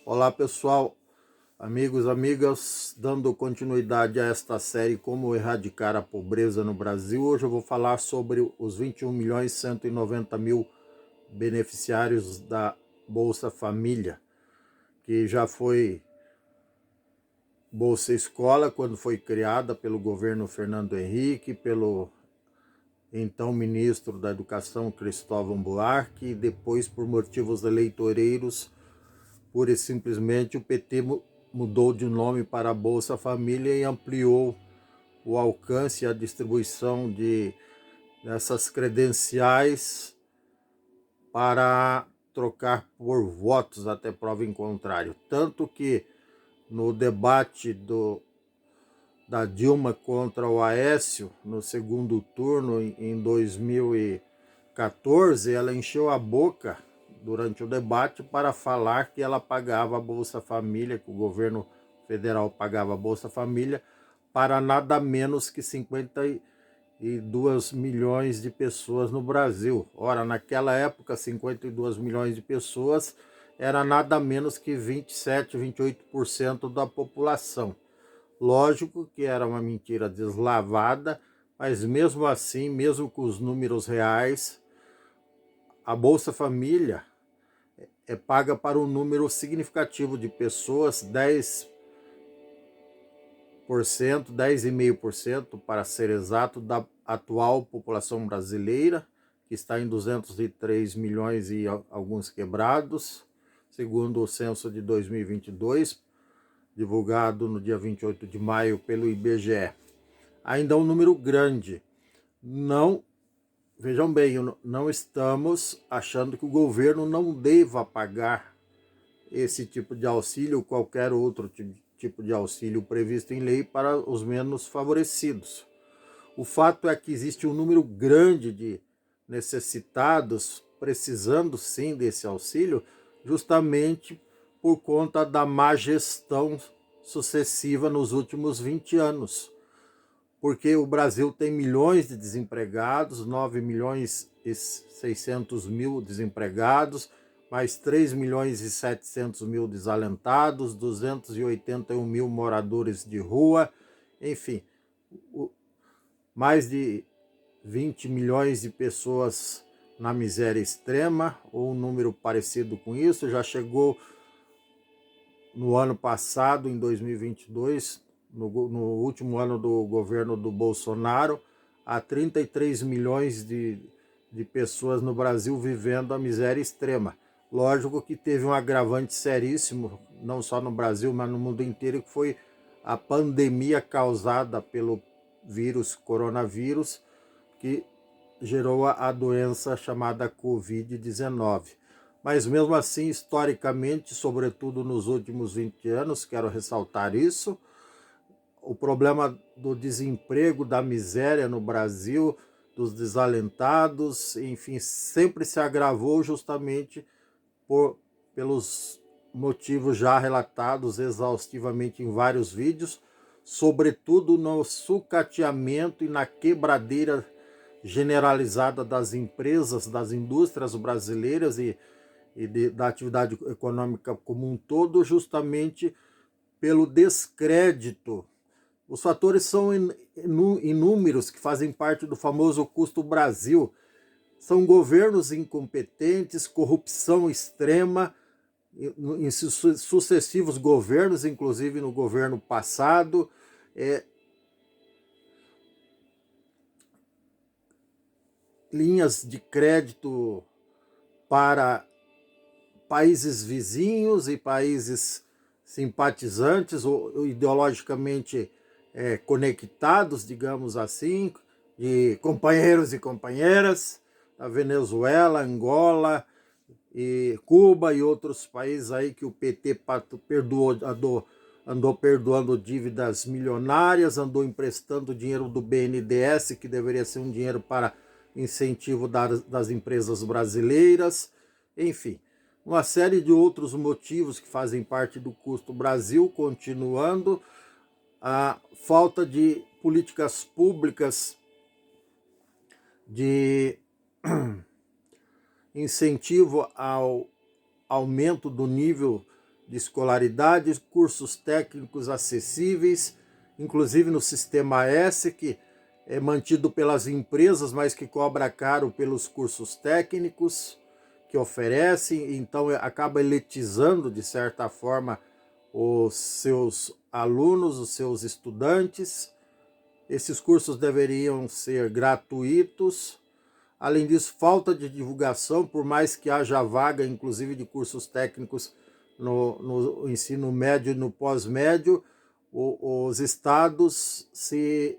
Olá pessoal, amigos, amigas, dando continuidade a esta série Como Erradicar a Pobreza no Brasil. Hoje eu vou falar sobre os 21.190.000 beneficiários da Bolsa Família, que já foi Bolsa Escola quando foi criada pelo governo Fernando Henrique, pelo então ministro da Educação Cristóvão Buarque, e depois por motivos eleitoreiros, pura e simplesmente o PT mudou de nome para Bolsa Família e ampliou o alcance e a distribuição dessas credenciais para trocar por votos até prova em contrário. Tanto que no debate da Dilma contra o Aécio, no segundo turno em 2014, ela encheu a boca durante o debate para falar que ela pagava a Bolsa Família, que o governo federal pagava a Bolsa Família para nada menos que 52 milhões de pessoas no Brasil. Ora, naquela época, 52 milhões de pessoas era nada menos que 27, 28% da população. Lógico que era uma mentira deslavada, mas mesmo assim, mesmo com os números reais, a Bolsa Família é paga para um número significativo de pessoas, 10%, 10,5% para ser exato, da atual população brasileira, que está em 203 milhões e alguns quebrados, segundo o censo de 2022, divulgado no dia 28 de maio pelo IBGE. Ainda é um número grande. Não, vejam bem, não estamos achando que o governo não deva pagar esse tipo de auxílio ou qualquer outro tipo de auxílio previsto em lei para os menos favorecidos. O fato é que existe um número grande de necessitados precisando sim desse auxílio, justamente por conta da má gestão sucessiva nos últimos 20 anos. Porque o Brasil tem milhões de desempregados, 9 milhões e 600 mil desempregados, mais 3 milhões e 700 mil desalentados, 281 mil moradores de rua, enfim, mais de 20 milhões de pessoas na miséria extrema, ou um número parecido com isso. Já chegou no ano passado, em 2022, no último ano do governo do Bolsonaro, a 33 milhões de pessoas no Brasil vivendo a miséria extrema. Lógico que teve um agravante seríssimo, não só no Brasil, mas no mundo inteiro, que foi a pandemia causada pelo vírus coronavírus, que gerou a doença chamada Covid-19. Mas mesmo assim, historicamente, sobretudo nos últimos 20 anos, quero ressaltar isso, o problema do desemprego, da miséria no Brasil, dos desalentados, enfim, sempre se agravou justamente pelos motivos já relatados exaustivamente em vários vídeos, sobretudo no sucateamento e na quebradeira generalizada das empresas, das indústrias brasileiras da atividade econômica como um todo, justamente pelo descrédito. Os fatores são inúmeros que fazem parte do famoso custo Brasil. São governos incompetentes, corrupção extrema em sucessivos governos, inclusive no governo passado, linhas de crédito para países vizinhos e países simpatizantes ou ideologicamente conectados, digamos assim, de companheiros e companheiras, a Venezuela, Angola, e Cuba e outros países aí que o PT andou perdoando dívidas milionárias, andou emprestando dinheiro do BNDES, que deveria ser um dinheiro para incentivo das empresas brasileiras, enfim, uma série de outros motivos que fazem parte do custo Brasil, continuando a falta de políticas públicas de incentivo ao aumento do nível de escolaridade, cursos técnicos acessíveis, inclusive no Sistema S, que é mantido pelas empresas, mas que cobra caro pelos cursos técnicos que oferecem, então acaba elitizando, de certa forma, os seus alunos, os seus estudantes. Esses cursos deveriam ser gratuitos. Além disso, falta de divulgação, por mais que haja vaga, inclusive de cursos técnicos no ensino médio e no pós-médio, os estados se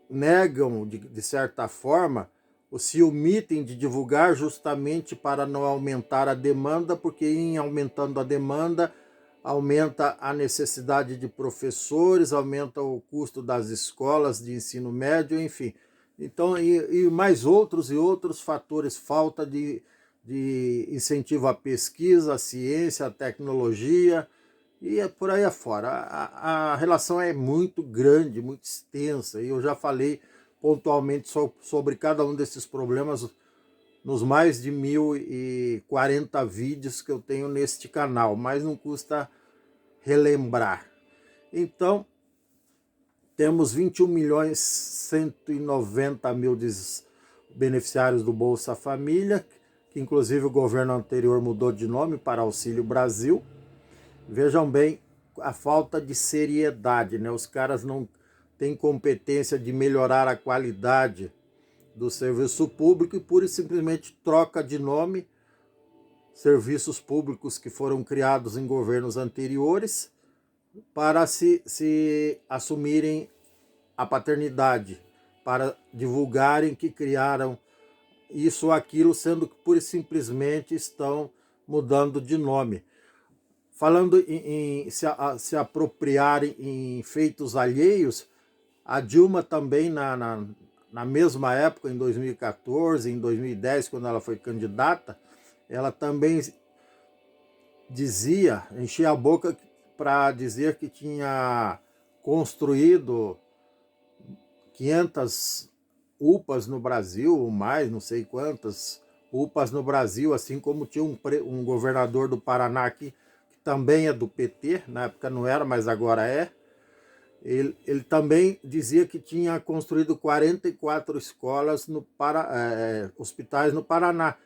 negam, de certa forma, ou se omitem de divulgar justamente para não aumentar a demanda, porque em aumentando a demanda, aumenta a necessidade de professores, aumenta o custo das escolas de ensino médio, enfim. Então, e mais outros e outros fatores, falta de incentivo à pesquisa, à ciência, à tecnologia, e por aí afora. A relação é muito grande, muito extensa, e eu já falei pontualmente sobre cada um desses problemas nos mais de 1040 vídeos que eu tenho neste canal, mas não custa relembrar. Então, temos 21.190.000 beneficiários do Bolsa Família, que inclusive o governo anterior mudou de nome para Auxílio Brasil. Vejam bem a falta de seriedade, né? Os caras não têm competência de melhorar a qualidade do serviço público e pura e simplesmente troca de nome serviços públicos que foram criados em governos anteriores para se assumirem a paternidade, para divulgarem que criaram isso ou aquilo, sendo que pura e simplesmente estão mudando de nome. Falando em se apropriarem em feitos alheios, a Dilma também, na mesma época, em 2014, em 2010, quando ela foi candidata, ela também enchia a boca para dizer que tinha construído 500 UPAs no Brasil, ou mais, não sei quantas UPAs no Brasil, assim como tinha um governador do Paraná que também é do PT, na época não era, mas agora é. Ele também dizia que tinha construído 44 escolas hospitais no Paraná.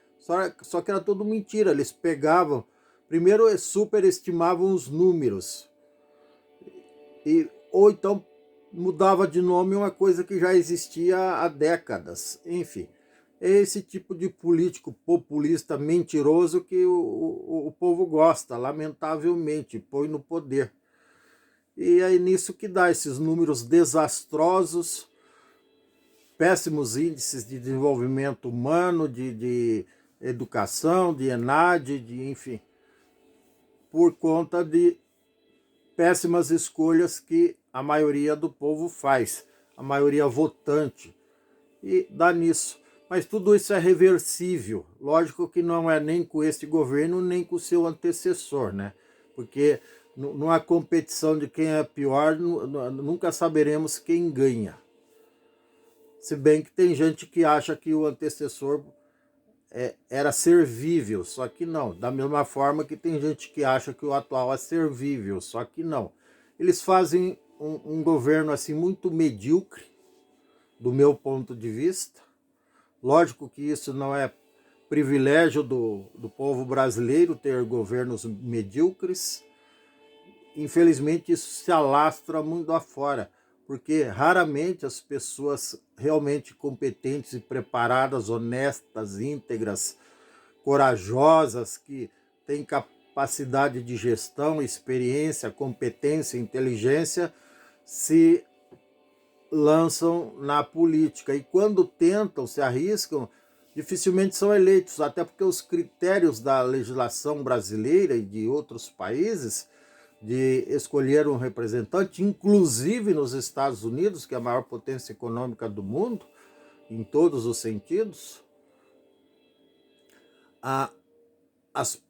Só que era tudo mentira, eles pegavam, primeiro superestimavam os números, ou então mudava de nome uma coisa que já existia há décadas. Enfim, é esse tipo de político populista mentiroso que o povo gosta, lamentavelmente, põe no poder. E é nisso que dá esses números desastrosos, péssimos índices de desenvolvimento humano, de educação, de ENAD, enfim, por conta de péssimas escolhas que a maioria do povo faz, a maioria votante, e dá nisso. Mas tudo isso é reversível. Lógico que não é nem com este governo, nem com o seu antecessor, né? Porque numa competição de quem é pior, nunca saberemos quem ganha. Se bem que tem gente que acha que o antecessor era servível, só que não. Da mesma forma que tem gente que acha que o atual é servível, só que não. Eles fazem um governo assim muito medíocre, do meu ponto de vista. Lógico que isso não é privilégio do povo brasileiro ter governos medíocres. Infelizmente isso se alastra mundo afora, porque raramente as pessoas realmente competentes e preparadas, honestas, íntegras, corajosas, que têm capacidade de gestão, experiência, competência, inteligência, se lançam na política. E quando tentam, se arriscam, dificilmente são eleitos, até porque os critérios da legislação brasileira e de outros países de escolher um representante, inclusive nos Estados Unidos, que é a maior potência econômica do mundo, em todos os sentidos, a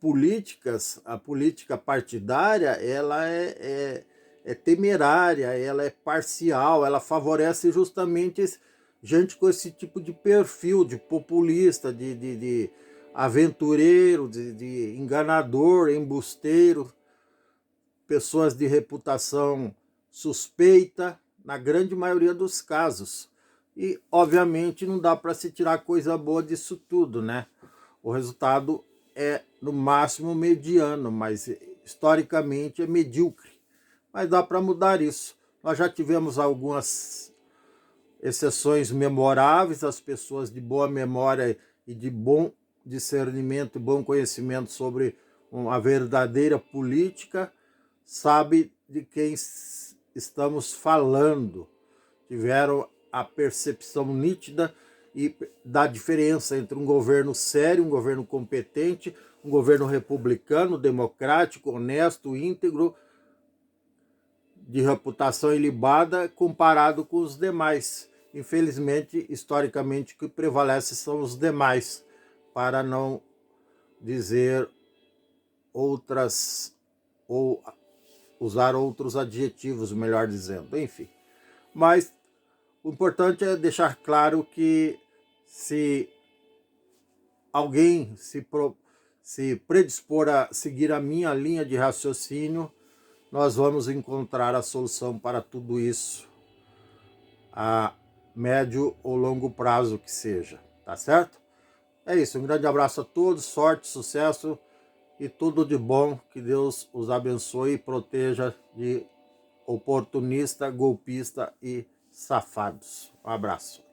política partidária, ela é temerária, ela é parcial, ela favorece justamente gente com esse tipo de perfil, de populista, aventureiro, de enganador, embusteiro, pessoas de reputação suspeita, na grande maioria dos casos. E, obviamente, não dá para se tirar coisa boa disso tudo, né? O resultado é, no máximo, mediano, mas historicamente é medíocre. Mas dá para mudar isso. Nós já tivemos algumas exceções memoráveis, as pessoas de boa memória e de bom discernimento, bom conhecimento sobre uma verdadeira política, sabe de quem estamos falando. Tiveram a percepção nítida e da diferença entre um governo sério, um governo competente, um governo republicano, democrático, honesto, íntegro, de reputação ilibada, comparado com os demais. Infelizmente, historicamente, o que prevalece são os demais, para não dizer outras, ou usar outros adjetivos, melhor dizendo, enfim. Mas o importante é deixar claro que se alguém se predispor a seguir a minha linha de raciocínio, nós vamos encontrar a solução para tudo isso, a médio ou longo prazo que seja, tá certo? É isso, um grande abraço a todos, sorte, sucesso e tudo de bom, que Deus os abençoe e proteja de oportunista, golpista e safados. Um abraço.